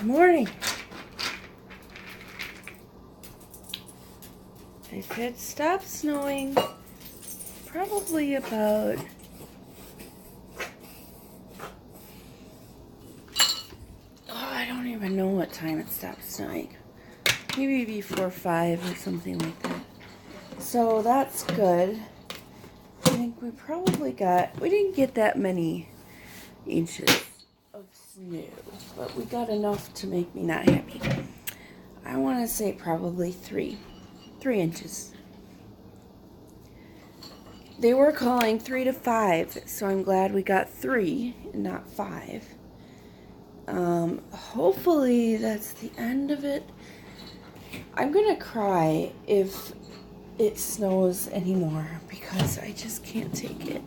Good morning. If it stopped snowing, probably about I don't even know what time it stopped snowing. Maybe before 5 or something like that. So that's good. I think we didn't get that many inches of snow, but we got enough to make me not happy. I want to say probably 3 inches. They were calling 3 to 5, so I'm glad we got 3 and not 5. Hopefully that's the end of it. I'm gonna cry if it snows anymore because I just can't take it.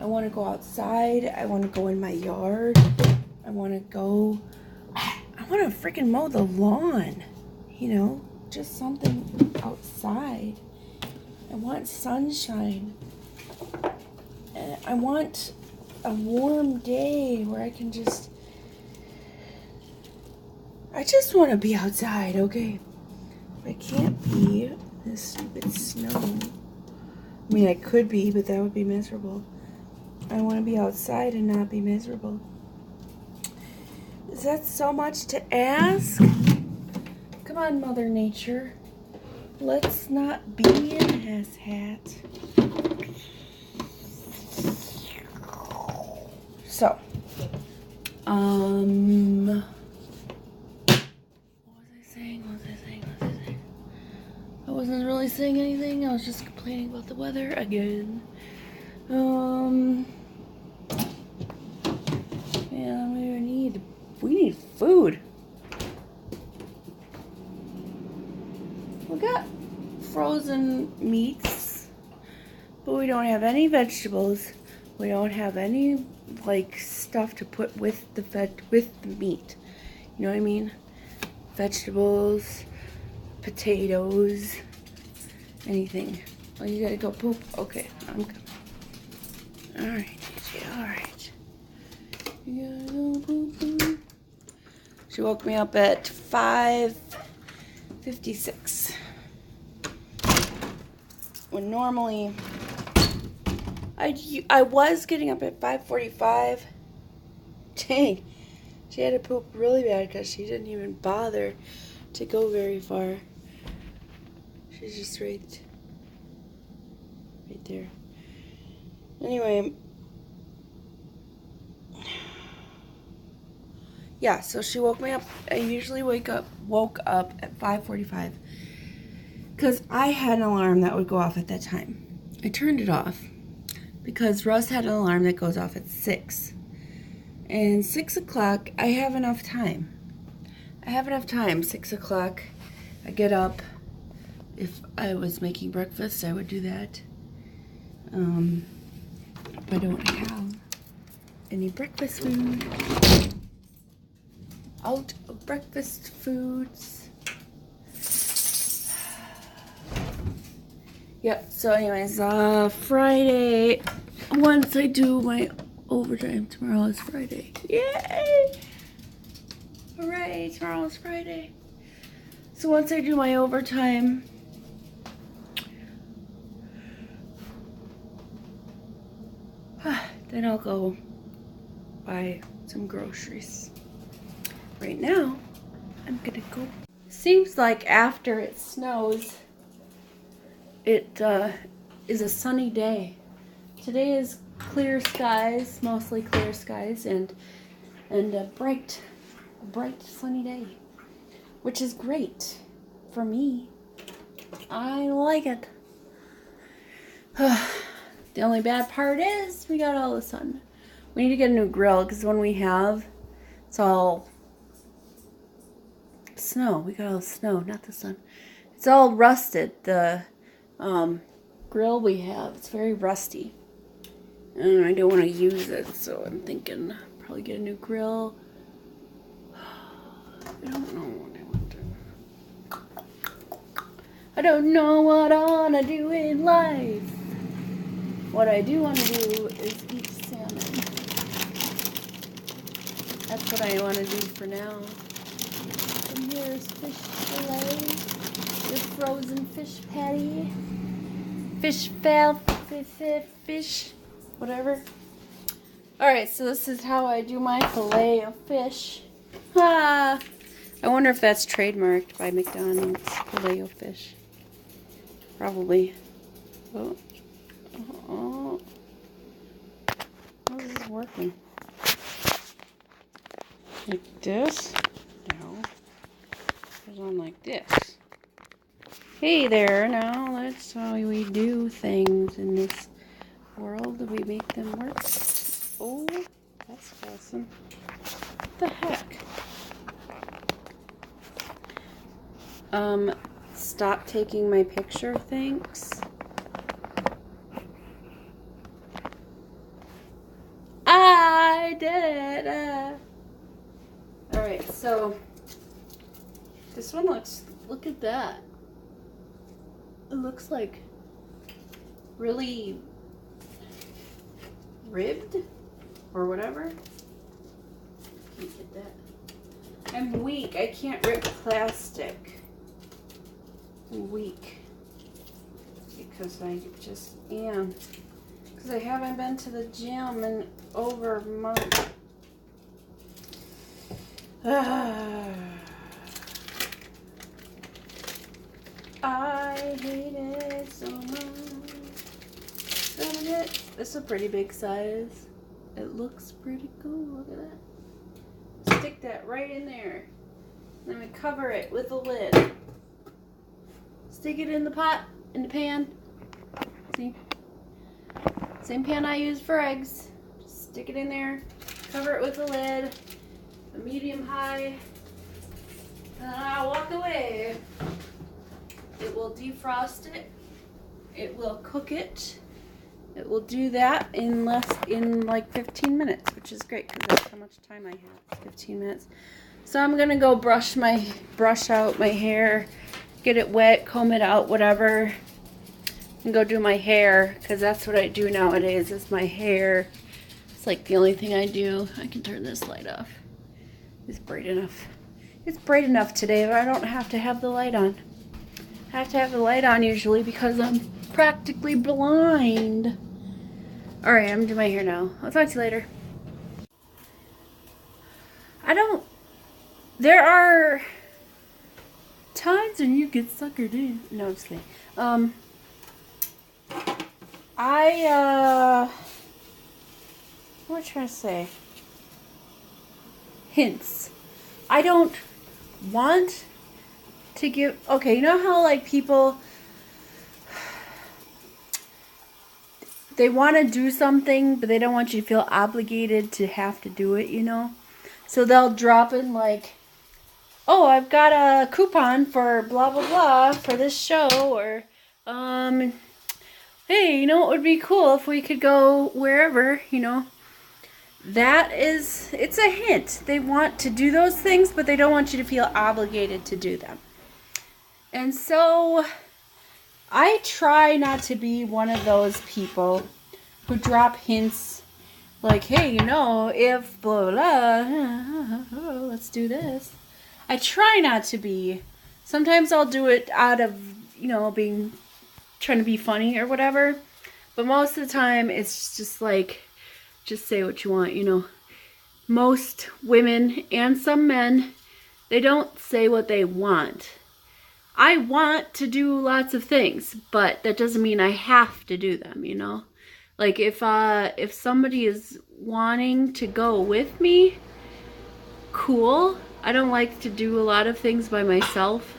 I want to go outside. I want to go in my yard. I want to freaking mow the lawn. Just something outside. I want sunshine. I want a warm day where I just want to be outside, okay? I can't be this stupid snow. I mean, I could be, but that would be miserable. I want to be outside and not be miserable. Is that so much to ask? Come on, Mother Nature. Let's not be an asshat. So, what was I saying? I wasn't really saying anything. I was just complaining about the weather again. Yeah, we need food. We got frozen meats, but we don't have any vegetables. We don't have any stuff to put with the meat. You know what I mean? Vegetables, potatoes, anything. Oh, you gotta go poop? Okay, I'm coming. Alright, DJ, alright. You gotta go poop. She woke me up at 5:56. When normally I was getting up at 5:45. Dang. She had to poop really bad because she didn't even bother to go very far. She's just right there. Anyway. Yeah, so she woke me up. I usually woke up at 5:45 because I had an alarm that would go off at that time. I turned it off because Russ had an alarm that goes off at 6. And 6 o'clock, I have enough time. 6 o'clock, I get up. If I was making breakfast, I would do that. If I don't have any breakfast food. Out of breakfast foods. Yep, so anyways, Friday, once I do my overtime, tomorrow is Friday. Yay! Hooray, tomorrow is Friday. So once I do my overtime, then I'll go buy some groceries. Right now, I'm gonna go. Seems like after it snows, it is a sunny day. Today is clear skies, mostly clear skies, and a bright sunny day, which is great for me. I like it. The only bad part is we got all the sun. We need to get a new grill because one we have, it's all snow. We got all the snow, not the sun. It's all rusted. The grill we have, it's very rusty. And I don't want to use it, so I'm thinking probably get a new grill. I don't know what I want to do. I don't know what I want to do in life. What I do want to do is eat salmon. That's what I want to do for now. And here's fish fillet, your frozen fish patty, fish, whatever. Alright, so this is how I do my fillet of fish. Ah, I wonder if that's trademarked by McDonald's, fillet of fish. Probably. Oh. Oh. How is this working? Like this? No. It goes on like this. Hey there, now that's how we do things in this world. We make them work. Oh, that's awesome. What the heck? Stop taking my picture, thanks. I did it! Alright, so this one look at that. It looks like really ribbed or whatever. Can't get that. I'm weak. I can't rip plastic. I'm weak because I just am. Because I haven't been to the gym in over a month. I hate it so much. This is a pretty big size. It looks pretty cool. Look at that. Stick that right in there. Then we cover it with a lid. Stick it in the pot, in the pan. See? Same pan I use for eggs. Just stick it in there. Cover it with a lid. A medium high. And then I'll walk away. It will defrost it. It will cook it. It will do that in like 15 minutes, which is great because that's how much time I have. 15 minutes. So I'm gonna go brush out my hair, get it wet, comb it out, whatever, and go do my hair because that's what I do nowadays. Is my hair. It's like the only thing I do. I can turn this light off. It's bright enough. It's bright enough today, but I don't have to have the light on. I have to have the light on usually because I'm practically blind. Alright, I'm gonna do my hair now. I'll talk to you later. There are times when you get suckered in. No, I'm just kidding. What am I trying to say? Hints. I don't want to give, okay, you know how like people, they want to do something, but they don't want you to feel obligated to have to do it, you know? So they'll drop in like, oh, I've got a coupon for blah, blah, blah for this show, or, hey, you know what would be cool if we could go wherever, you know? It's a hint. They want to do those things, but they don't want you to feel obligated to do them. And so I try not to be one of those people who drop hints like, hey, you know, if blah, blah, blah, let's do this. I try not to be. Sometimes I'll do it out of, you know, trying to be funny or whatever. But most of the time, it's just like, just say what you want, you know. Most women and some men, they don't say what they want. I want to do lots of things, but that doesn't mean I have to do them, you know. Like if somebody is wanting to go with me, cool. I don't like to do a lot of things by myself.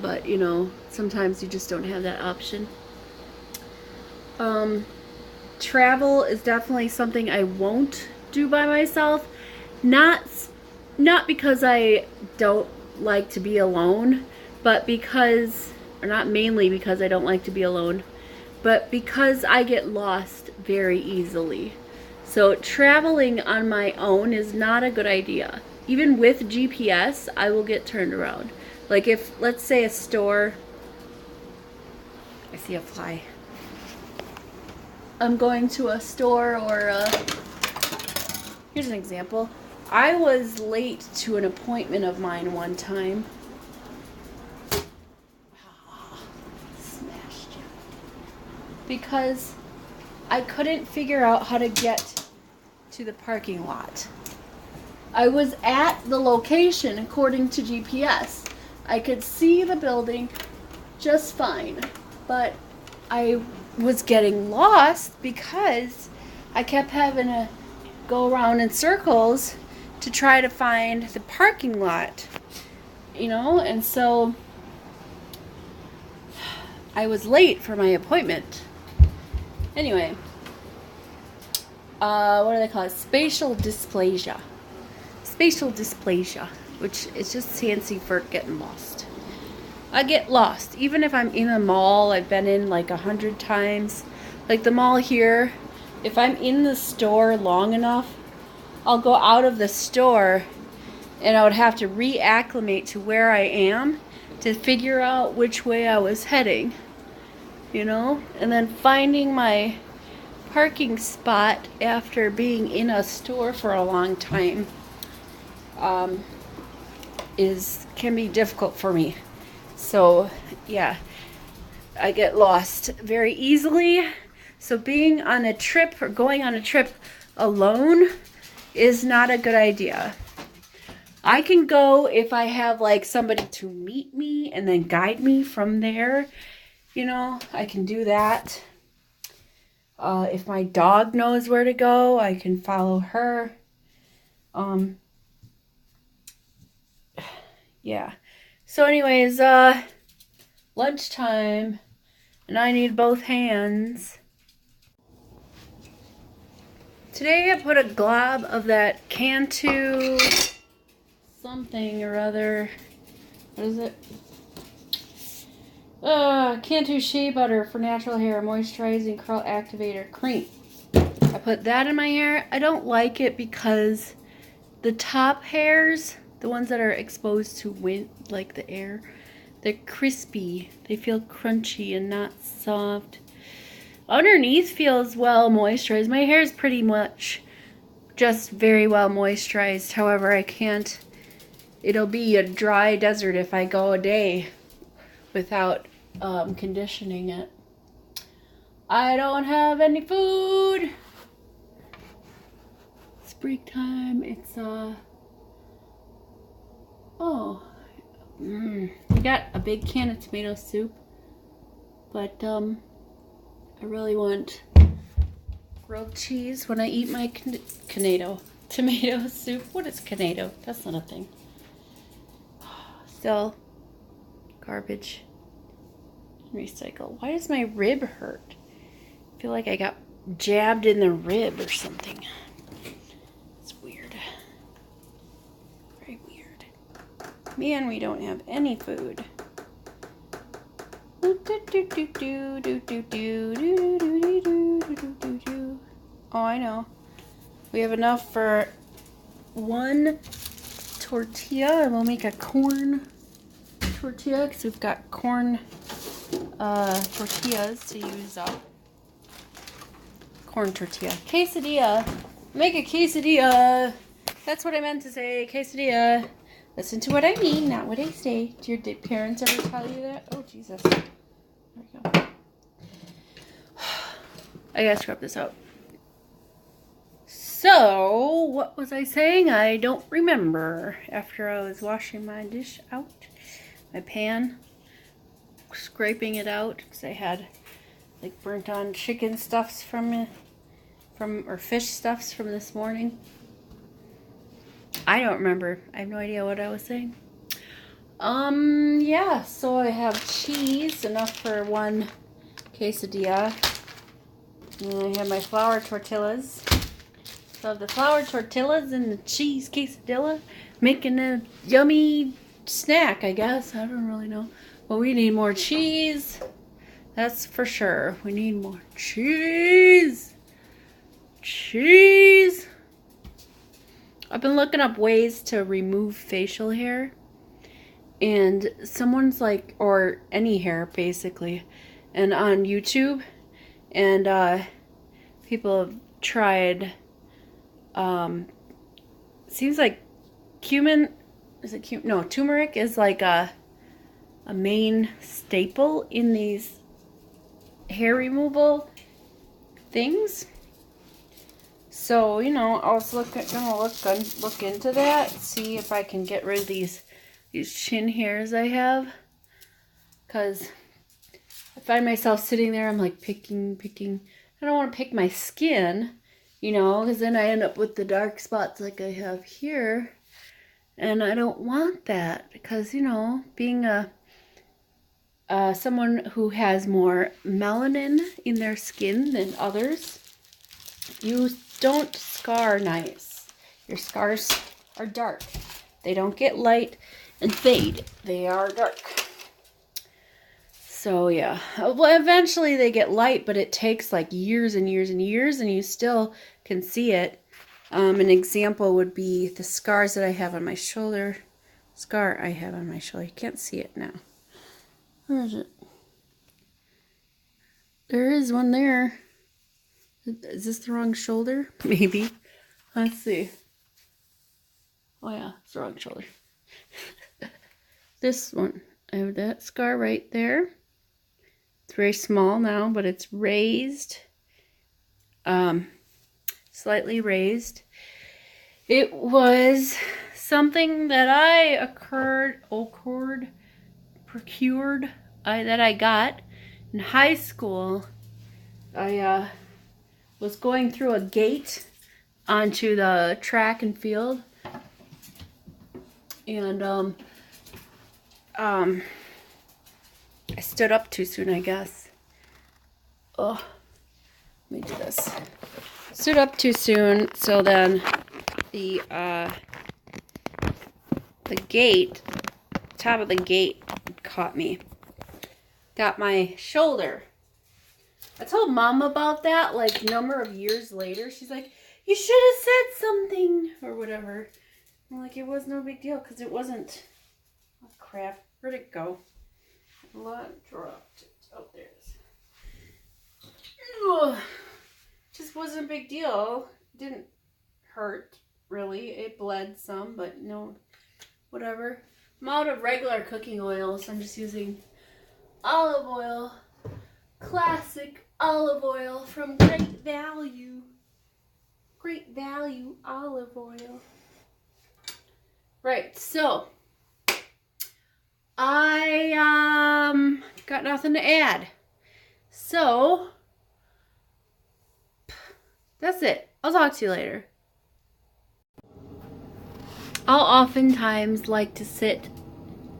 But, you know, sometimes you just don't have that option. Travel is definitely something I won't do by myself. Not because I don't like to be alone, but because, or not mainly because I don't like to be alone, but because I get lost very easily. So traveling on my own is not a good idea. Even with GPS, I will get turned around. Like if, let's say a store, I see a fly. I'm going to a store or here's an example. I was late to an appointment of mine one time. Smashed you. Because I couldn't figure out how to get to the parking lot. I was at the location according to GPS. I could see the building just fine, but I was getting lost because I kept having to go around in circles to try to find the parking lot, you know, and so I was late for my appointment. Anyway, what do they call it? Spatial dysplasia. Spatial dysplasia, which is just fancy for getting lost. I get lost. Even if I'm in a mall I've been in like 100 times. Like the mall here, if I'm in the store long enough, I'll go out of the store and I would have to reacclimate to where I am to figure out which way I was heading. You know? And then finding my parking spot after being in a store for a long time can be difficult for me. So yeah, I get lost very easily. So being on a trip or going on a trip alone is not a good idea. I can go if I have like somebody to meet me and then guide me from there. You know, I can do that. If my dog knows where to go, I can follow her. Yeah. So anyways, lunchtime, and I need both hands. Today I put a glob of that Cantu something or other. What is it? Cantu Shea Butter for Natural Hair Moisturizing Curl Activator Cream. I put that in my hair. I don't like it because the top hairs, the ones that are exposed to wind, like the air, they're crispy. They feel crunchy and not soft. Underneath feels well moisturized. My hair is pretty much just very well moisturized. However, I can't, it'll be a dry desert if I go a day without conditioning it. I don't have any food. It's break time. It's I got a big can of tomato soup, but I really want grilled cheese when I eat my tomato soup. What is Canado? That's not a thing. Still garbage. Recycle. Why does my rib hurt? I feel like I got jabbed in the rib or something. It's weird. Very weird. Man, we don't have any food. Oh, I know. We have enough for one tortilla, and we'll make a corn tortilla because we've got corn tortillas to use up. Corn tortilla. Quesadilla. Make a quesadilla. That's what I meant to say. Quesadilla. Listen to what I mean, not what I say. Did your parents ever tell you that? Oh, Jesus. There we go. I gotta scrub this out. So, what was I saying? I don't remember. After I was washing my dish out, my pan, scraping it out because I had like burnt on chicken stuffs or fish stuffs from this morning. I don't remember. I have no idea what I was saying. Yeah, so I have cheese, enough for one quesadilla. And I have my flour tortillas. So I have the flour tortillas and the cheese quesadilla, making a yummy snack, I guess. I don't really know. But we need more cheese. That's for sure. We need more cheese. Cheese. I've been looking up ways to remove facial hair. And someone's like, or any hair basically, and on YouTube. And people have tried seems like cumin, is it cumin? No, turmeric is like a main staple in these hair removal things. So, you know, I was gonna look into that, see if I can get rid of these chin hairs I have. Cause I find myself sitting there, I'm like picking. I don't want to pick my skin, you know, because then I end up with the dark spots like I have here. And I don't want that because, you know, being someone who has more melanin in their skin than others, you don't scar nice. Your scars are dark. They don't get light and fade. They are dark. So yeah, well, eventually they get light, but it takes like years and years and years, and you still can see it. An example would be the scars that I have on my shoulder. Scar I have on my shoulder. You can't see it now. Where is it? There is one there. Is this the wrong shoulder? Maybe. Let's see. Oh yeah, it's the wrong shoulder. This one. I have that scar right there. It's very small now, but it's raised. Slightly raised. It was something that I procured, that I got in high school. I was going through a gate onto the track and field, and I stood up too soon, I guess. Oh, let me do this. Stood up too soon, so then the gate, top of the gate caught me. Got my shoulder. I told Mom about that like a number of years later. She's like, you should have said something or whatever. I'm like, it was no big deal because it wasn't. Oh crap, where'd it go? Dropped it. Oh, there it is. Ugh. Just wasn't a big deal. Didn't hurt really. It bled some, but no, whatever. I'm out of regular cooking oil, so I'm just using olive oil. Classic olive oil from Great Value. Great Value olive oil. Right, so I got nothing to add. So that's it. I'll talk to you later. I'll oftentimes like to sit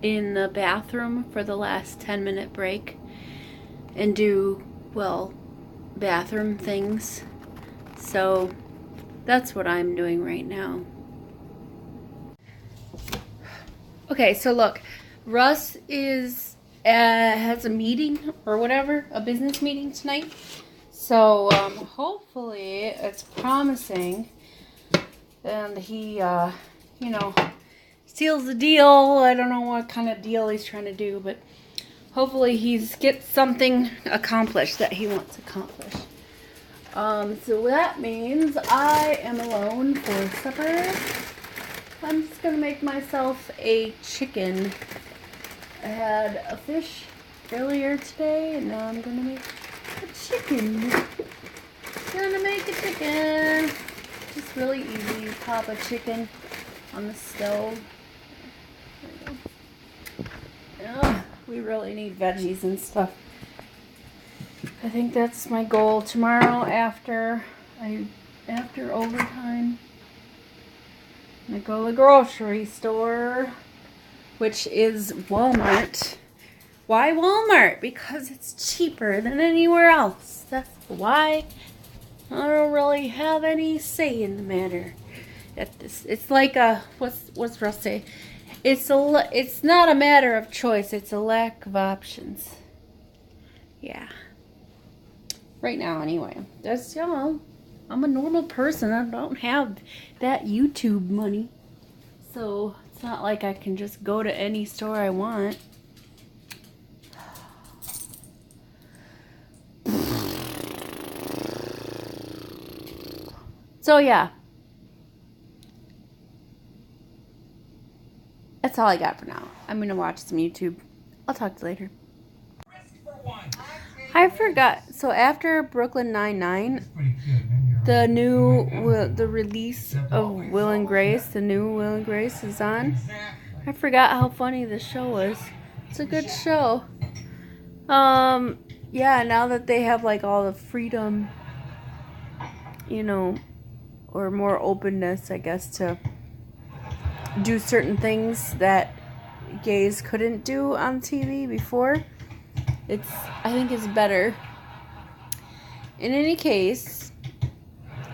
in the bathroom for the last 10-minute break and do, well, bathroom things. So that's what I'm doing right now. Okay, so look, Russ has a meeting or whatever, a business meeting tonight. So hopefully it's promising, and he, you know, seals the deal. I don't know what kind of deal he's trying to do, but hopefully he's gets something accomplished that he wants accomplished. So that means I am alone for supper. I'm just gonna make myself a chicken. I had a fish earlier today, and now I'm gonna make a chicken. Gonna make a chicken. Just really easy. You pop a chicken on the stove. There you go. Ugh, we really need veggies and stuff. I think that's my goal tomorrow after overtime. I go to the grocery store, which is Walmart. Why Walmart? Because it's cheaper than anywhere else. That's why. I don't really have any say in the matter. It's like what's Russ say? It's not a matter of choice. It's a lack of options. Yeah. Right now, anyway. That's, you know, I'm a normal person. I don't have that YouTube money. So, it's not like I can just go to any store I want. So, yeah. that's all I got for now. I'm going to watch some YouTube. I'll talk to you later. I forgot. So after Brooklyn Nine-Nine, the release of Will and Grace, the new Will and Grace is on. I forgot how funny this show was. It's a good show. Yeah, now that they have like all the freedom, you know, or more openness, I guess, to do certain things that gays couldn't do on TV before, I think it's better. In any case,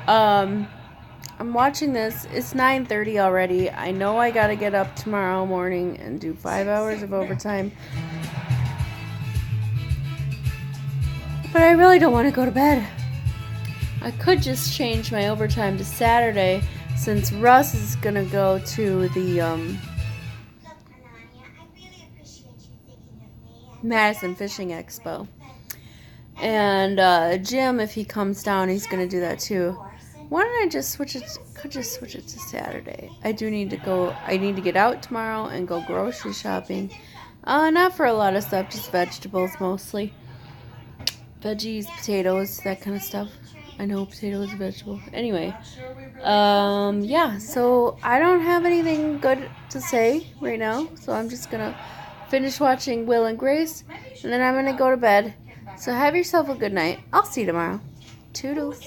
I'm watching this. It's 9:30 already. I know I gotta get up tomorrow morning and do 5 hours of overtime. But I really don't want to go to bed. I could just change my overtime to Saturday since Russ is gonna go to the Madison Fishing Expo. And Jim, if he comes down, he's gonna do that too. Why don't I just switch it? Could just switch it to Saturday. I need to get out tomorrow and go grocery shopping. Not for a lot of stuff, just vegetables mostly. Veggies, potatoes, that kind of stuff. I know potato is a vegetable. Anyway, yeah, so I don't have anything good to say right now, so I'm just gonna finish watching Will and Grace, and then I'm gonna go to bed. So have yourself a good night. I'll see you tomorrow. Toodles.